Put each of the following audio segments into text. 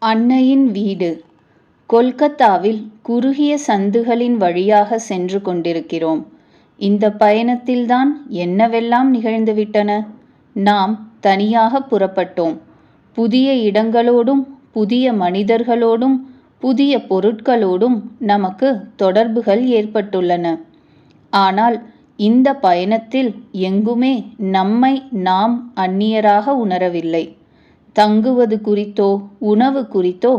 அன்னையின் வீடு. கொல்கத்தாவில் குறுகிய சந்துகளின் வழியாக சென்று கொண்டிருக்கிறோம். இந்த பயணத்தில்தான் என்னவெல்லாம் நிகழ்ந்துவிட்டன. நாம் தனியாக புறப்பட்டோம். புதிய இடங்களோடும் புதிய மனிதர்களோடும் புதிய பொருட்களோடும் நமக்கு தொடர்புகள் ஏற்பட்டுள்ளன. ஆனால் இந்த பயணத்தில் எங்குமே நம்மை நாம் அந்நியராக உணரவில்லை. தங்குவது குறித்தோ உணவு குறித்தோ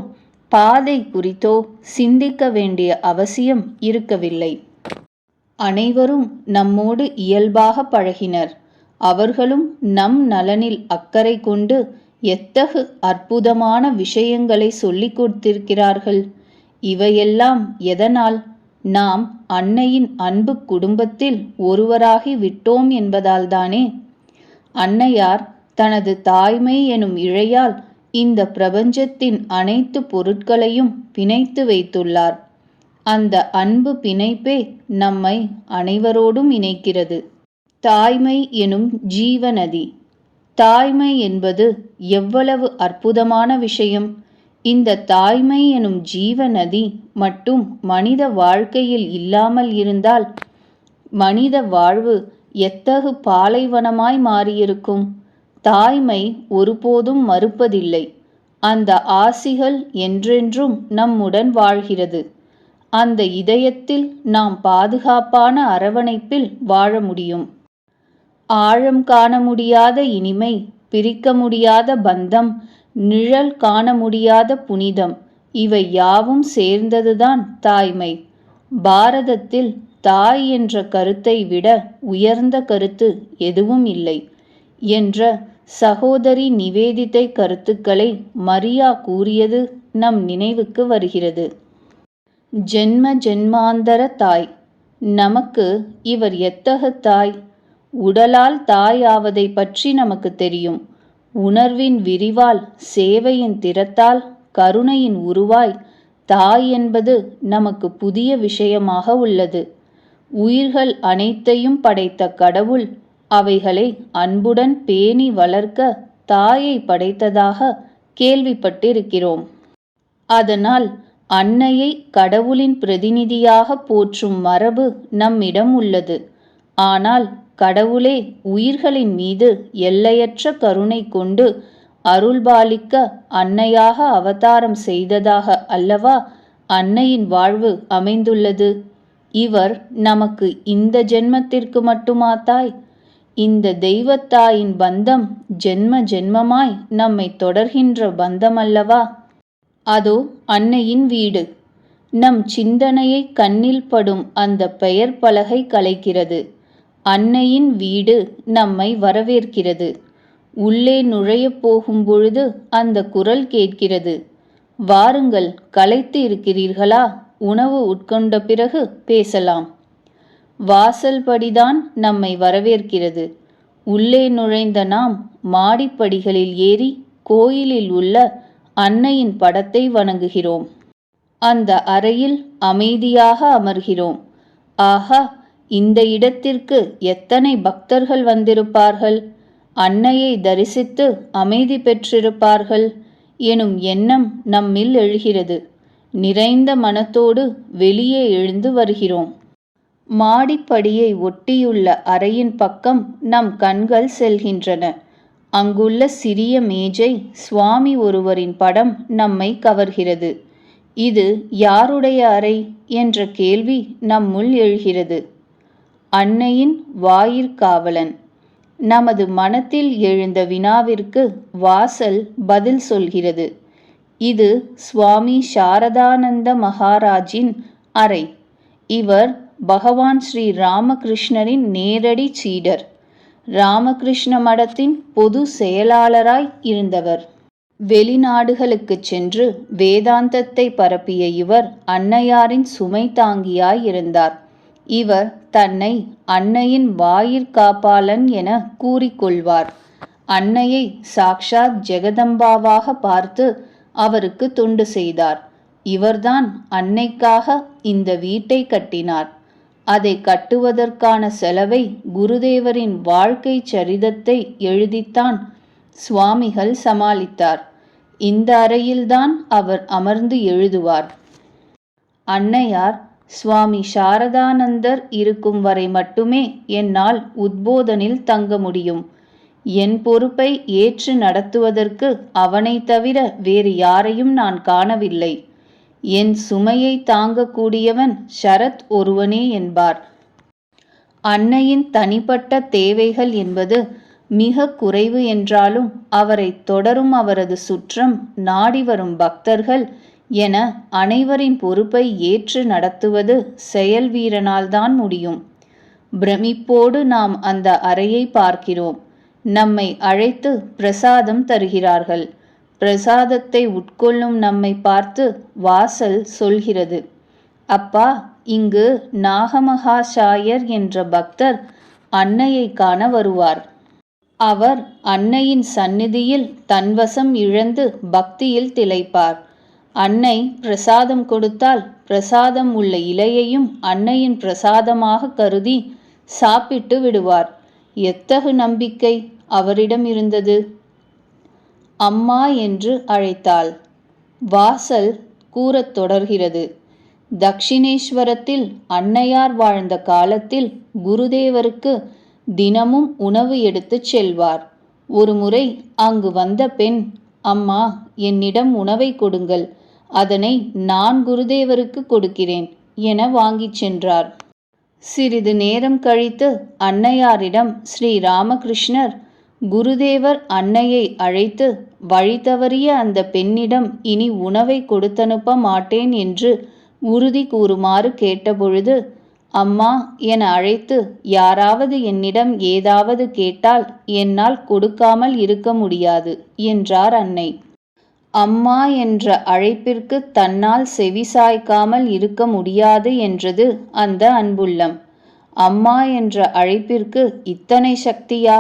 பாதை குறித்தோ சிந்திக்க வேண்டிய அவசியம் இருக்கவில்லை. அனைவரும் நம்மோடு இயல்பாக பழகினர். அவர்களும் நம் நலனில் அக்கறை கொண்டு எத்தகு அற்புதமான விஷயங்களை சொல்லிக் கொடுத்திருக்கிறார்கள். இவையெல்லாம் எதனால்? நாம் அன்னையின் அன்பு குடும்பத்தில் ஒருவராகி விட்டோம் என்பதால்தானே. அன்னையார் தனது தாய்மை எனும் இழையால் இந்த பிரபஞ்சத்தின் அனைத்து பொருட்களையும் பிணைத்து வைத்துள்ளார். அந்த அன்பு பிணைப்பே நம்மை அனைவரோடும் இணைக்கிறது. தாய்மை எனும் ஜீவநதி. தாய்மை என்பது எவ்வளவு அற்புதமான விஷயம்! இந்த தாய்மை எனும் ஜீவநதி மட்டும் மனித வாழ்க்கையில் இல்லாமல் இருந்தால் மனித வாழ்வு எத்தகு பாலைவனமாய் மாறியிருக்கும். தாய்மை ஒருபோதும் மறுப்பதில்லை. அந்த ஆசிகள் என்றென்றும் நம்முடன் வாழ்கிறது. அந்த இதயத்தில் நாம் பாதுகாப்பான அரவணைப்பில் வாழ முடியும். ஆழம் காண முடியாத இனிமை, பிரிக்க முடியாத பந்தம், நிழல் காண முடியாத புனிதம், இவை யாவும் சேர்ந்ததுதான் தாய்மை. பாரதத்தில் தாய் என்ற கருத்தை விட உயர்ந்த கருத்து எதுவும் இல்லை என்ற சகோதரி நிவேதிதை கருத்துக்களை மரியா கூறியது நம் நினைவுக்கு வருகிறது. ஜென்ம ஜென்மாந்தர தாய். நமக்கு இவர் எத்தகு தாய்? உடலால் தாய் ஆவதை பற்றி நமக்கு தெரியும். உணர்வின் விரிவால், சேவையின் திறத்தால், கருணையின் உருவாய் தாய் என்பது நமக்கு புதிய விஷயமாக உள்ளது. உயிர்கள் அனைத்தையும் படைத்த கடவுள் அவைகளை அன்புடன் பேணி வளர்க்க தாயை படைத்ததாக கேள்விப்பட்டிருக்கிறோம். அதனால் அன்னையை கடவுளின் பிரதிநிதியாக போற்றும் மரபு நம்மிடம் உள்ளது. ஆனால் கடவுளே உயிர்களின் மீது எல்லையற்ற கருணை கொண்டு அருள்பாலிக்க அன்னையாக அவதாரம் செய்ததாக அல்லவா அன்னையின் வாழ்வு அமைந்துள்ளது. இவர் நமக்கு இந்த ஜென்மத்திற்கு மட்டுமா தாய்? இந்த தெய்வத்தாயின் பந்தம் ஜென்ம ஜென்மமாய் நம்மை தொடர்கின்ற பந்தம் அல்லவா? அதோ அன்னையின் வீடு. நம் சிந்தனையை கண்ணில் படும் அந்த பெயர் பலகை கலைக்கிறது. அன்னையின் வீடு நம்மை வரவேற்கிறது. உள்ளே நுழையப் போகும் பொழுது அந்த குரல் கேட்கிறது. வாருங்கள், களைத்து இருக்கிறீர்களா? உணவு உட்கொண்ட பிறகு பேசலாம். வாசல்படிதான் நம்மை வரவேற்கிறது. உள்ளே நுழைந்த நாம் மாடிப்படிகளில் ஏறி கோயிலில் உள்ள அன்னையின் படத்தை வணங்குகிறோம். அந்த அறையில் அமைதியாக அமர்கிறோம். ஆஹா, இந்த இடத்திற்கு எத்தனை பக்தர்கள் வந்திருப்பார்கள்! அன்னையை தரிசித்து அமைதி பெற்றிருப்பார்கள் எனும் எண்ணம் நம்மில் எழுகிறது. நிறைந்த மனத்தோடு வெளியே எழுந்து வருகிறோம். மாடிப்படியை ஒட்டியுள்ள அறையின் பக்கம் நம் கண்கள் செல்கின்றன. அங்குள்ள சிறிய மேஜை, சுவாமி ஒருவரின் படம் நம்மை கவர்கிறது. இது யாருடைய அறை என்ற கேள்வி நம்முள் எழுகிறது. அன்னையின் வாயிற்காவலன். நமது மனத்தில் எழுந்த வினாவிற்கு வாசல் பதில் சொல்கிறது. இது சுவாமி சாரதானந்த மகாராஜின் அறை. இவர் பகவான் ஸ்ரீ ராமகிருஷ்ணரின் நேரடி சீடர். ராமகிருஷ்ண மடத்தின் பொது செயலாளராய் இருந்தவர். வெளிநாடுகளுக்கு சென்று வேதாந்தத்தை பரப்பிய இவர் அன்னையாரின் சுமை தாங்கியாய் இருந்தார். இவர் தன்னை அன்னையின் வாயிற்காப்பாளன் என கூறிக்கொள்வார். அன்னையை சாக்ஷாத் ஜெகதம்பாவாக பார்த்து அவருக்கு தொண்டு செய்தார். இவர்தான் அன்னைக்காக இந்த வீட்டை கட்டினார். அதை கட்டுவதற்கான செலவை குருதேவரின் வாழ்க்கை சரிதத்தை எழுதித்தான் சுவாமிகள் சமாளித்தார். இந்த அறையில்தான் அவர் அமர்ந்து எழுதுவார். அன்னையார் சுவாமி சாரதானந்தர் இருக்கும் வரை மட்டுமே என்னால் உத்போதனில் தங்க முடியும். என் பொறுப்பை ஏற்று நடத்துவதற்கு அவனை தவிர வேறு யாரையும் நான் காணவில்லை. என் சுமையை தாங்கக்கூடியவன் சரத் ஒருவனே என்பார். அன்னையின் தனிப்பட்ட தேவைகள் என்பது மிக குறைவு என்றாலும் அவரை தொடரும் அவரது சுற்றம், நாடி வரும் பக்தர்கள் என அனைவரின் பொறுப்பை ஏற்று நடத்துவது செயல் வீரனால்தான் முடியும். பிரமிப்போடு நாம் அந்த அறையை பார்க்கிறோம். நம்மை அழைத்து பிரசாதம் தருகிறார்கள். பிரசாதத்தை உட்கொள்ளும் நம்மை பார்த்து வாசல் சொல்கிறது, அப்பா, இங்கு நாகமகாசாயர் என்ற பக்தர் அன்னையை காண வருவார். அவர் அன்னையின் சந்நிதியில் தன்வசம் இழந்து பக்தியில் திளைப்பார். அன்னை பிரசாதம் கொடுத்தால் பிரசாதம் உள்ள இலையையும் அன்னையின் பிரசாதமாக கருதி சாப்பிட்டு விடுவார். எத்தகு நம்பிக்கை அவரிடம் இருந்தது! அம்மா என்று அழைத்தாள். வாசல் கூறத் தொடர்கிறது, தக்ஷிணேஸ்வரத்தில் அன்னையார் வாழ்ந்த காலத்தில் குருதேவருக்கு தினமும் உணவு எடுத்துச் செல்வார். ஒருமுறை அங்கு வந்த பெண், அம்மா, என்னிடம் உணவை கொடுங்கள், அதனை நான் குருதேவருக்கு கொடுக்கிறேன் என வாங்கிச் சென்றார். சிறிது நேரம் கழித்து அன்னையாரிடம் ஸ்ரீ ராமகிருஷ்ணர், குருதேவர் அன்னையை அழைத்து வழி தவறிய அந்த பெண்ணிடம் இனி உணவை கொடுத்தனுப்ப மாட்டேன் என்று உறுதி கூறுமாறு கேட்டபொழுது, அம்மா என அழைத்து யாராவது என்னிடம் ஏதாவது கேட்டால் என்னால் கொடுக்காமல் இருக்க முடியாது என்றார் அன்னை. அம்மா என்ற அழைப்பிற்கு தன்னால் செவிசாய்க்காமல் இருக்க முடியாது என்றது அந்த அன்புள்ளம். அம்மா என்ற அழைப்பிற்கு இத்தனை சக்தியா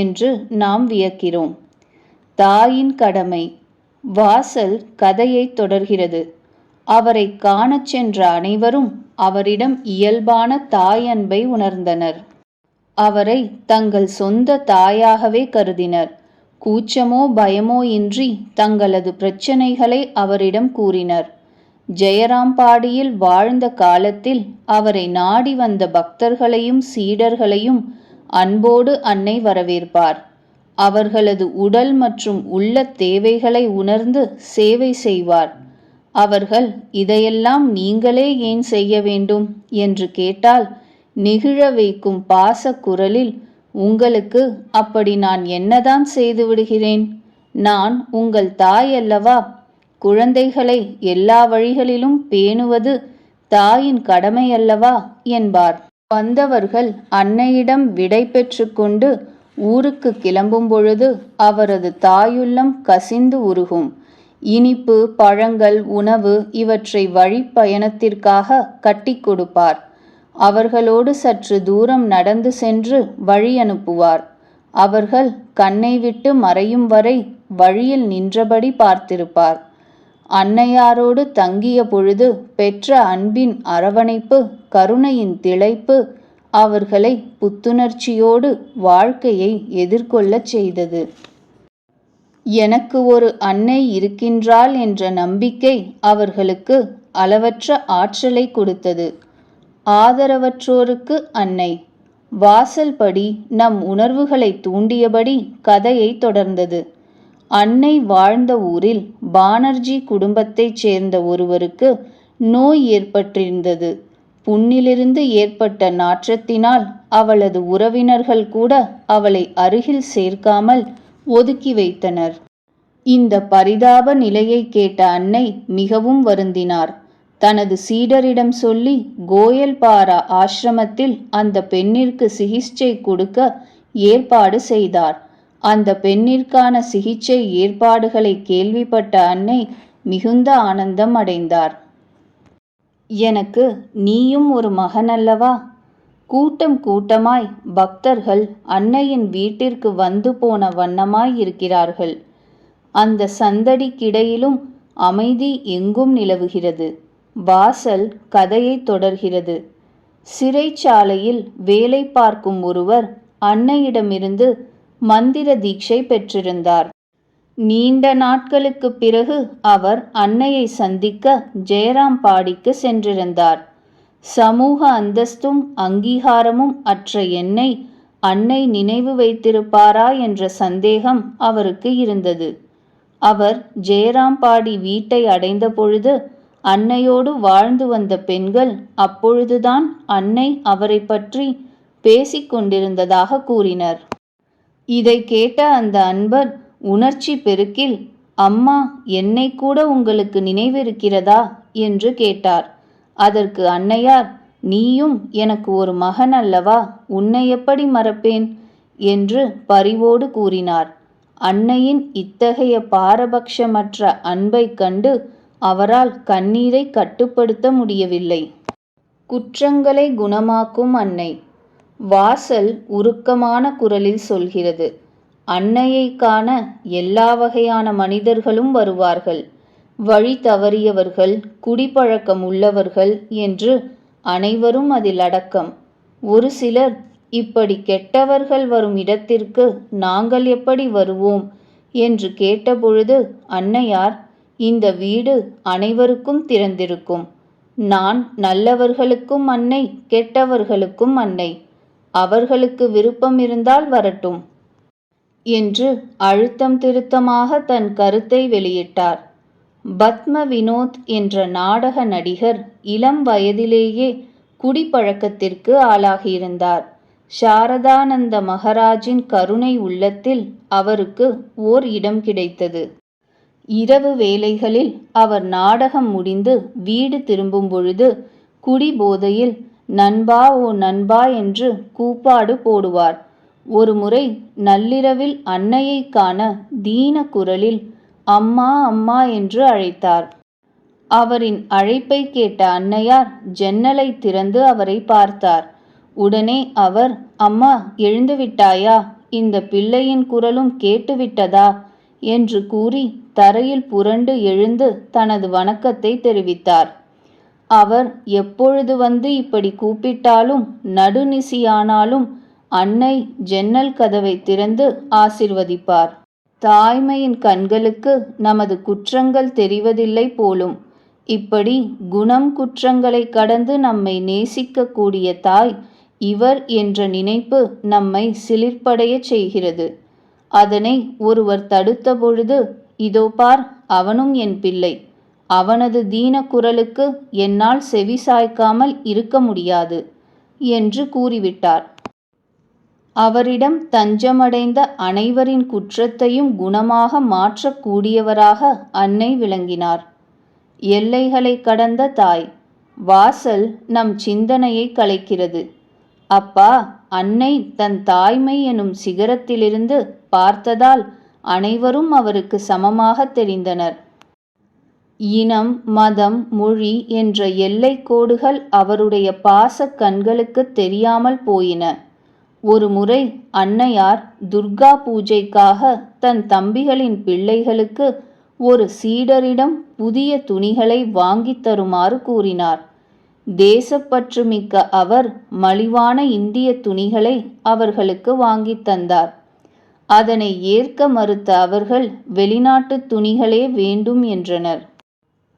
என்று நாம் வியக்கிறோம். தாயின் கடமை. வாசல் கதையை தொடர்கிறது. அவரை காணச் சென்ற அனைவரும் அவரிடம் இயல்பான தாய் அன்பை உணர்ந்தனர். அவரை தங்கள் சொந்த தாயாகவே கருதினர். கூச்சமோ பயமோ இன்றி தங்களது பிரச்சனைகளை அவரிடம் கூறினர். ஜெயராம்பாடியில் வாழ்ந்த காலத்தில் அவரை நாடி வந்த பக்தர்களையும் சீடர்களையும் அன்போடு அன்னை வரவேற்பார். அவர்களது உடல் மற்றும் உள்ள தேவைகளை உணர்ந்து சேவை செய்வார். அவர்கள், இதையெல்லாம் நீங்களே ஏன் செய்ய வேண்டும் என்று கேட்டால் நெகிழ வைக்கும் பாச குரலில், உங்களுக்கு அப்படி நான் என்னதான் செய்து விடுகிறேன்? நான் உங்கள் தாய் அல்லவா? குழந்தைகளை எல்லா வழிகளிலும் பேணுவது தாயின் கடமை அல்லவா என்பார். வந்தவர்கள் அன்னையிடம் விடை பெற்று கொண்டு ஊருக்கு கிளம்பும் பொழுது அவரது தாயுள்ளம் கசிந்து உருகும். இனிப்பு, பழங்கள், உணவு இவற்றை வழி பயணத்திற்காக கட்டி கொடுப்பார். அவர்களோடு சற்று தூரம் நடந்து சென்று வழி அனுப்புவார். அவர்கள் கண்ணை விட்டு மறையும் வரை வழியில் நின்றபடி பார்த்திருப்பார். அன்னையாரோடு தங்கிய பொழுது பெற்ற அன்பின் அரவணைப்பு, கருணையின் திளைப்பு அவர்களை புத்துணர்ச்சியோடு வாழ்க்கையை எதிர்கொள்ளச் செய்தது. எனக்கு ஒரு அன்னை இருக்கின்றாள் என்ற நம்பிக்கை அவர்களுக்கு அளவற்ற ஆற்றலை கொடுத்தது. ஆதரவற்றோருக்கு அன்னை. வாசல்படி நம் உணர்வுகளை தூண்டியபடி கதையை தொடர்ந்தது. அன்னை வாழ்ந்த ஊரில் பானர்ஜி குடும்பத்தைச் சேர்ந்த ஒருவருக்கு நோய் ஏற்பட்டிருந்தது. புண்ணிலிருந்து ஏற்பட்ட நாற்றத்தினால் அவளது உறவினர்கள் கூட அவளை அருகில் சேர்க்காமல் ஒதுக்கி வைத்தனர். இந்த பரிதாப நிலையை கேட்ட அன்னை மிகவும் வருந்தினார். தனது சீடரிடம் சொல்லி கோயல்பாரா ஆசிரமத்தில் அந்த பெண்ணிற்கு சிகிச்சை கொடுக்க ஏற்பாடு செய்தார். அந்த பெண்ணிற்கான சிகிச்சை ஏற்பாடுகளை கேள்விப்பட்ட அன்னை மிகுந்த ஆனந்தம் அடைந்தார். எனக்கு நீயும் ஒரு மகன் அல்லவா? கூட்டம் கூட்டமாய் பக்தர்கள் அன்னையின் வீட்டிற்கு வந்து போன வண்ணமாய் இருக்கிறார்கள். அந்த சந்தடிக்கிடையிலும் அமைதி எங்கும் நிலவுகிறது. வாசல் கதையை தொடர்கிறது. சிறைச்சாலையில் வேலை பார்க்கும் ஒருவர் அன்னையிடமிருந்து மந்திர தீட்சை பெற்றிருந்தார். நீண்ட நாட்களுக்குப் பிறகு அவர் அன்னையை சந்திக்க ஜெயராம்பாடிக்கு சென்றிருந்தார். சமூக அந்தஸ்தும் அங்கீகாரமும் அற்ற என்னை அன்னை நினைவு வைத்திருப்பாரா என்ற சந்தேகம் அவருக்கு இருந்தது. அவர் ஜெயராம்பாடி வீட்டை அடைந்த பொழுது அன்னையோடு வாழ்ந்து வந்த பெண்கள் அப்பொழுதுதான் அன்னை அவரை பற்றி பேசிக் கொண்டிருந்ததாக கூறினர். இதை கேட்ட அந்த அன்பர் உணர்ச்சி பெருக்கில், அம்மா, என்னை கூட உங்களுக்கு நினைவிருக்கிறதா என்று கேட்டார். அதற்கு அன்னையார், நீயும் எனக்கு ஒரு மகன் அல்லவா, உன்னை எப்படி மறப்பேன் என்று பரிவோடு கூறினார். அன்னையின் இத்தகைய பாரபட்சமற்ற அன்பைக் கண்டு அவரால் கண்ணீரை கட்டுப்படுத்த முடியவில்லை. குற்றங்களை குணமாக்கும் அன்னை. வாசல் உருக்கமான குரலில் சொல்கிறது, அன்னையை காண எல்லா வகையான மனிதர்களும் வருவார்கள். வழி தவறியவர்கள், குடிப்பழக்கம் உள்ளவர்கள் என்று அனைவரும் அதில் அடக்கம். ஒரு சிலர், இப்படி கெட்டவர்கள் வரும் இடத்திற்கு நாங்கள் எப்படி வருவோம் என்று கேட்டபொழுது அன்னையார், இந்த வீடு அனைவருக்கும் திறந்திருக்கும். நான் நல்லவர்களுக்கும் அன்னை, கெட்டவர்களுக்கும் அன்னை. அவர்களுக்கு விருப்பம் இருந்தால் வரட்டும் என்று அழுத்தம் திருத்தமாக தன் கருத்தை வெளியிட்டார். பத்ம வினோத் என்ற நாடக நடிகர் இளம் வயதிலேயே குடிப்பழக்கத்திற்கு ஆளாகியிருந்தார். சாரதானந்த மகராஜின் கருணை உள்ளத்தில் அவருக்கு ஓர் இடம் கிடைத்தது. இரவு வேளைகளில் அவர் நாடகம் முடிந்து வீடு திரும்பும் பொழுது குடி போதையில் நண்பா ஓ நண்பா என்று கூப்பாடு போடுவார். ஒரு முறை நள்ளிரவில் அன்னையை காண தீன குரலில் அம்மா அம்மா என்று அழைத்தார். அவரின் அழைப்பை கேட்ட அன்னையார் ஜன்னலை திறந்து அவரை பார்த்தார். உடனே அவர், அம்மா, எழுந்துவிட்டாயா, இந்த பிள்ளையின் குரலும் கேட்டுவிட்டதா என்று கூறி தரையில் புரண்டு எழுந்து தனது வணக்கத்தை தெரிவித்தார். அவர் எப்பொழுது வந்து இப்படி கூப்பிட்டாலும் நடுநிசியானாலும் அன்னை ஜன்னல் கதவை திறந்து ஆசிர்வதிப்பார். தாய்மையின் கண்களுக்கு நமது குற்றங்கள் தெரிவதில்லை போலும். இப்படி குணம் குற்றங்களை கடந்து நம்மை நேசிக்கக்கூடிய தாய் இவர் என்ற நினைப்பு நம்மை சிலிர்ப்படையச் செய்கிறது. அதனை ஒருவர் தடுத்த பொழுது, இதோ பார், அவனும் என் பிள்ளை, அவனது தீன குரலுக்கு என்னால் செவி சாய்க்காமல் இருக்க முடியாது என்று கூறிவிட்டார். அவரிடம் தஞ்சமடைந்த அனைவரின் குற்றத்தையும் குணமாக மாற்றக்கூடியவராக அன்னை விளங்கினார். எல்லைகளை கடந்த தாய். வாசல் நம் சிந்தனையை கலைக்கிறது. அப்பா, அன்னை தன் தாய்மை எனும் சிகரத்திலிருந்து பார்த்ததால் அனைவரும் அவருக்கு சமமாக தெரிந்தனர். இனம், மதம், மொழி என்ற எல்லை கோடுகள் அவருடைய பாச கண்களுக்கு தெரியாமல் போயின. ஒரு முறை அன்னையார் துர்கா பூஜைக்காக தன் தம்பிகளின் பிள்ளைகளுக்கு ஒரு சீடரிடம் புதிய துணிகளை வாங்கித் தருமாறு கூறினார். தேசப்பற்று மிக்க அவர் மலிவான இந்திய துணிகளை அவர்களுக்கு வாங்கித் தந்தார். அதனை ஏற்க மறுத்த அவர்கள் வெளிநாட்டு துணிகளே வேண்டும் என்றனர்.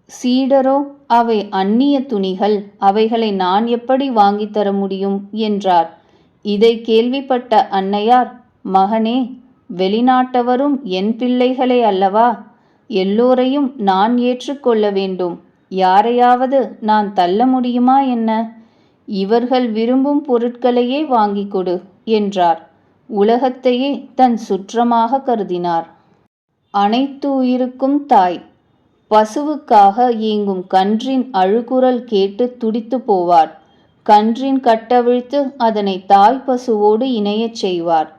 சீடரோ, அவை அந்நிய துணிகள், அவைகளை நான் எப்படி வாங்கித் தர முடியும் என்றார். இதை கேள்விப்பட்ட அன்னையார், மகனே, வெளிநாட்டவரும் என் பிள்ளைகளே அல்லவா, எல்லோரையும் நான் ஏற்றுக்கொள்ள வேண்டும். யாரையாவது நான் தள்ள முடியுமா என்ன? இவர்கள் விரும்பும் பொருட்களையே வாங்கிக் கொடு என்றார். உலகத்தையே தன் சுற்றமாக கருதினார். அனைத்து உயிருக்கும் தாய். பசுவுக்காக ஏங்கும் கன்றின் அழுகுரல் கேட்டு துடித்து போவார். கன்றின் கட்டவிழ்த்து அதனை தாய் பசுவோடு இணையச் செய்வார்.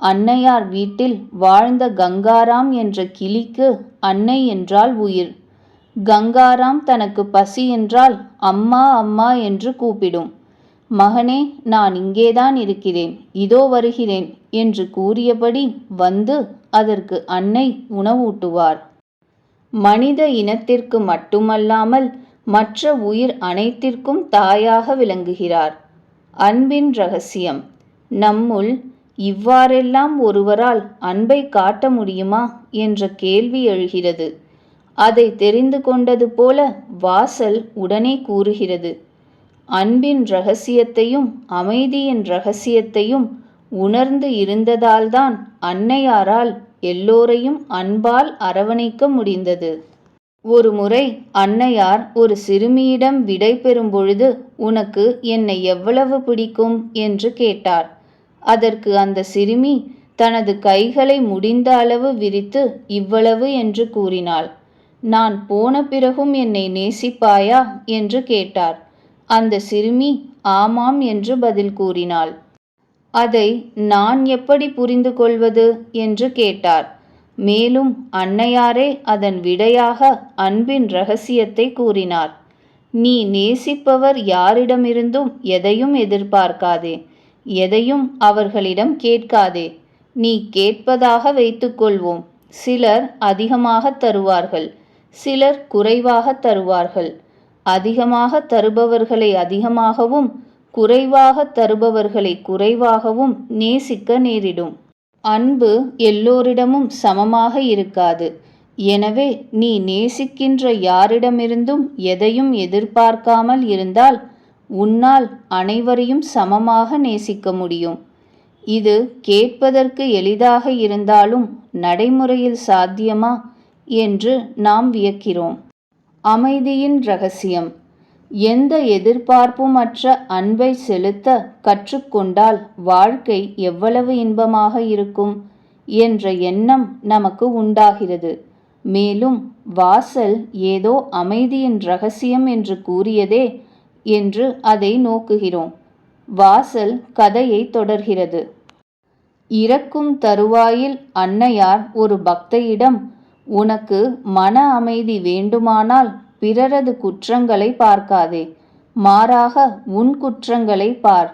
அன்னையார் வீட்டில் வாழ்ந்த கங்காராம் என்ற கிளிக்கு அன்னை என்றால் உயிர். கங்காராம் தனக்கு பசி என்றால் அம்மா அம்மா என்று கூப்பிடும். மகனே, நான் இங்கேதான் இருக்கிறேன், இதோ வருகிறேன் என்று கூறியபடி வந்து அதற்கு அன்னை உணவூட்டுவார். மனித இனத்திற்கு மட்டுமல்லாமல் மற்ற உயிர் அனைத்திற்கும் தாயாக விளங்குகிறார். அன்பின் இரகசியம். நம்முள் இவ்வாறெல்லாம் ஒருவரால் அன்பை காட்ட முடியுமா என்ற கேள்வி எழுகிறது. அதை தெரிந்து கொண்டது போல வாசல் உடனே கூறுகிறது, அன்பின் இரகசியத்தையும் அமைதியின் இரகசியத்தையும் உணர்ந்து இருந்ததால்தான் அன்னையாரால் எல்லோரையும் அன்பால் அரவணைக்க முடிந்தது. ஒரு முறை அன்னையார் ஒரு சிறுமியிடம் விடை பெறும் பொழுது, உனக்கு என்னை எவ்வளவு பிடிக்கும் என்று கேட்டார். அதற்கு அந்த சிறுமி தனது கைகளை முடிந்த அளவு விரித்து இவ்வளவு என்று கூறினாள். நான் போன பிறகும் என்னை நேசிப்பாயா என்று கேட்டார். அந்த சிறுமி ஆமாம் என்று பதில் கூறினாள். அதை நான் எப்படி புரிந்து கொள்வது என்று கேட்டார். மேலும் அன்னையாரே அதன் விடையாக அன்பின் இரகசியத்தை கூறினார். நீ நேசிப்பவர் யாரிடமிருந்தும் எதையும் எதிர்பார்க்காதே, எதையும் அவர்களிடம் கேட்காதே. நீ கேட்பதாக வைத்துக்கொள்வோம். சிலர் அதிகமாக தருவார்கள், சிலர் குறைவாக தருவார்கள். அதிகமாக தருபவர்களை அதிகமாகவும் குறைவாக தருபவர்களை குறைவாகவும் நேசிக்க நேரிடும். அன்பு எல்லோரிடமும் சமமாக இருக்காது. எனவே நீ நேசிக்கின்ற யாரிடமிருந்தும் எதையும் எதிர்பார்க்காமல் இருந்தால் உன்னால் அனைவரையும் சமமாக நேசிக்க முடியும். இது கேட்பதற்கு எளிதாக இருந்தாலும் நடைமுறையில் சாத்தியமா என்று நாம் வியக்கிறோம். அமைதியின் இரகசியம். எந்த எதிர்பார்ப்புமற்ற அன்பை செலுத்த கற்றுக்கொண்டால் வாழ்க்கை எவ்வளவு இன்பமாக இருக்கும் என்ற எண்ணம் நமக்கு உண்டாகிறது. மேலும் வாசல் ஏதோ அமைதியின் இரகசியம் என்று கூறியதே என்று அதை நோக்குகிறோம். வாசல் கதையை தொடர்கிறது. இறக்கும் தருவாயில் அன்னையார் ஒரு பக்தையிடம், உனக்கு மன அமைதி வேண்டுமானால் பிறரது குற்றங்களை பார்க்காதே, மாறாக உன் குற்றங்களை பார்.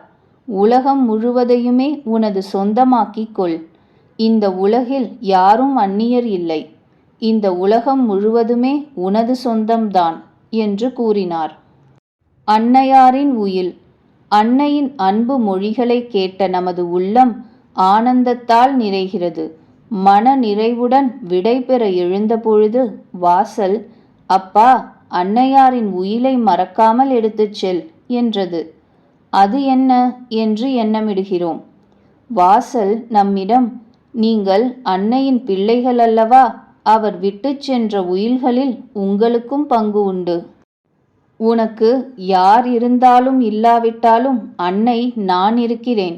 உலகம் முழுவதையுமே உனது சொந்தமாக்கிக் கொள். இந்த உலகில் யாரும் அந்நியர் இல்லை. இந்த உலகம் முழுவதுமே உனது சொந்தம்தான் என்று கூறினார். அன்னையாரின் உயில். அன்னையின் அன்பு மொழிகளை கேட்ட நமது உள்ளம் ஆனந்தத்தால் நிறைகிறது. மன நிறைவுடன் விடை பெற எழுந்தபொழுது வாசல், அப்பா, அன்னையாரின் உயிலை மறக்காமல் எடுத்துச் செல் என்றது. அது என்ன என்று எண்ணமிடுகிறோம். வாசல் நம்மிடம், நீங்கள் அன்னையின் பிள்ளைகள் அல்லவா, அவர் விட்டுச் சென்ற உயில்களில் உங்களுக்கும் பங்கு உண்டு. உனக்கு யார் இருந்தாலும் இல்லாவிட்டாலும் அன்னை நான் இருக்கிறேன்.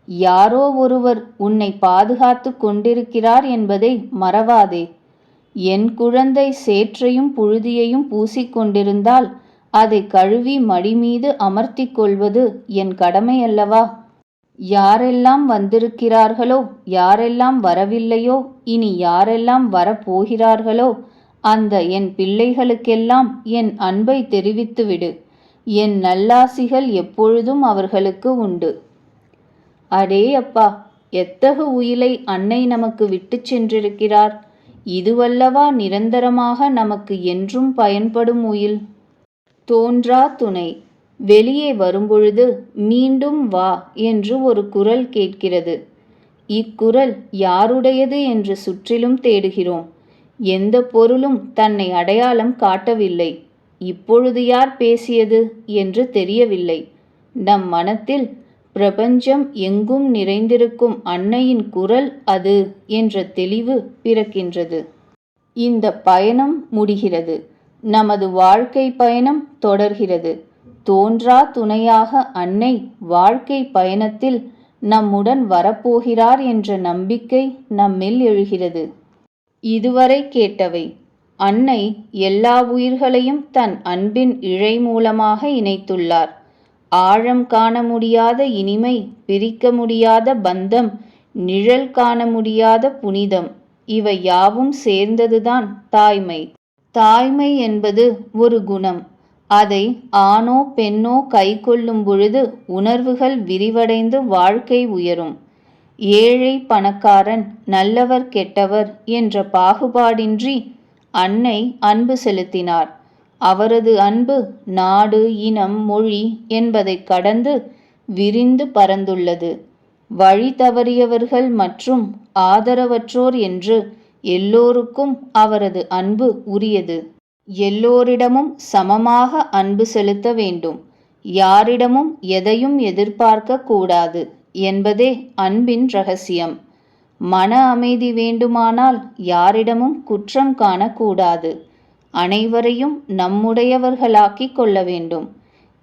யாரோ ஒருவர் உன்னை பாதுகாத்து கொண்டிருக்கிறார் என்பதை மறவாதே. என் குழந்தை சேற்றையும் புழுதியையும் பூசிக்கொண்டிருந்தால் அதை கழுவி மடிமீது அமர்த்தி கொள்வது என் கடமை அல்லவா? யாரெல்லாம் வந்திருக்கிறார்களோ, யாரெல்லாம் வரவில்லையோ, இனி யாரெல்லாம் வரப்போகிறார்களோ, அந்த என் பிள்ளைகளுக்கெல்லாம் என் அன்பை தெரிவித்துவிடு. என் நல்லாசிகள் எப்பொழுதும் அவர்களுக்கு உண்டு. அடே அப்பா, எத்தகு உயிலை அன்னை நமக்கு விட்டு சென்றிருக்கிறார். இதுவல்லவா நிரந்தரமாக நமக்கு என்றும் பயன்படும் உயில். தோன்றா துணை. வெளியே வரும்பொழுது மீண்டும் வா என்று ஒரு குரல் கேட்கிறது. இக்குரல் யாருடையது என்று சுற்றிலும் தேடுகிறோம். எந்த பொருளும் தன்னை அடையாளம் காட்டவில்லை. இப்பொழுது யார் பேசியது என்று தெரியவில்லை. நம் மனத்தில் பிரபஞ்சம் எங்கும் நிறைந்திருக்கும் அன்னையின் குரல் அது என்ற தெளிவு பிறக்கின்றது. இந்த பயணம் முடிகிறது. நமது வாழ்க்கை பயணம் தொடர்கிறது. தோன்றா துணையாக அன்னை வாழ்க்கை பயணத்தில் நம்முடன் வரப்போகிறார் என்ற நம்பிக்கை நம்மில் எழுகிறது. இதுவரை கேட்டவை. அன்னை எல்லா உயிர்களையும் தன் அன்பின் இழை மூலமாக இணைத்துள்ளார். ஆழம் காண முடியாத இனிமை, பிரிக்க முடியாத பந்தம், நிழல் காண முடியாத புனிதம், இவை யாவும் சேர்ந்ததுதான் தாய்மை. தாய்மை என்பது ஒரு குணம். அதை ஆணோ பெண்ணோ கை கொள்ளும் பொழுது உணர்வுகள் விரிவடைந்து வாழ்க்கை உயரும். ஏழை பணக்காரன், நல்லவர் கெட்டவர் என்ற பாகுபாடின்றி அன்னை அன்பு செலுத்தினார். அவரது அன்பு நாடு, இனம், மொழி என்பதை கடந்து விரிந்து பரந்துள்ளது. வழி தவறியவர்கள் மற்றும் ஆதரவற்றோர் என்று எல்லோருக்கும் அவரது அன்பு உரியது. எல்லோரிடமும் சமமாக அன்பு செலுத்த வேண்டும். யாரிடமும் எதையும் எதிர்பார்க்க கூடாது என்பதே அன்பின் இரகசியம். மன அமைதி வேண்டுமானால் யாரிடமும் குற்றம் காணக்கூடாது. அனைவரையும் நம்முடையவர்களாக்கிக் கொள்ள வேண்டும்.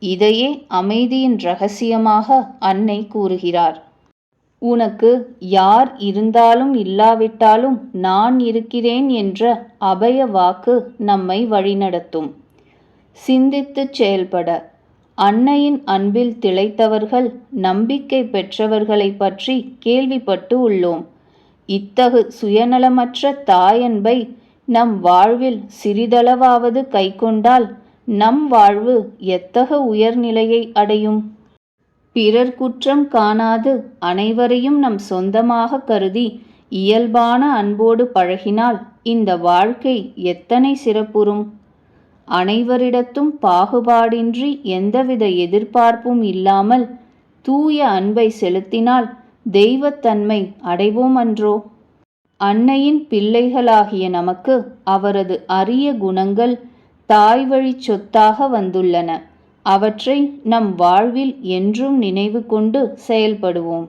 இதையே அமைதியின் இரகசியமாக அன்னை கூறுகிறார். உனக்கு யார் இருந்தாலும் இல்லாவிட்டாலும் நான் இருக்கிறேன் என்ற அபய வாக்கு நம்மை வழிநடத்தும். சிந்தித்துச் செயல்பட. அன்னையின் அன்பில் திளைத்தவர்கள், நம்பிக்கை பெற்றவர்களை பற்றி கேள்விப்பட்டு உள்ளோம். இத்தகு சுயநலமற்ற தாயன்பை நம் வாழ்வில் சிறிதளவாவது கைக்கொண்டால் நம் வாழ்வு எத்தகு உயர்நிலையை அடையும்? பிறர் குற்றம் காணாது அனைவரையும் நம் சொந்தமாக கருதி இயல்பான அன்போடு பழகினால் இந்த வாழ்க்கை எத்தனை சிறப்புறும்! அனைவரிடத்தும் பாகுபாடின்றி எந்தவித எதிர்பார்ப்பும் இல்லாமல் தூய அன்பை செலுத்தினால் தெய்வத்தன்மை அடைவோம் அன்றோ? அன்னையின் பிள்ளைகளாகிய நமக்கு அவரது அரிய குணங்கள் தாய்வழி சொத்தாக வந்துள்ளன. அவற்றை நம் வாழ்வில் என்றும் நினைவு கொண்டு செயல்படுவோம்.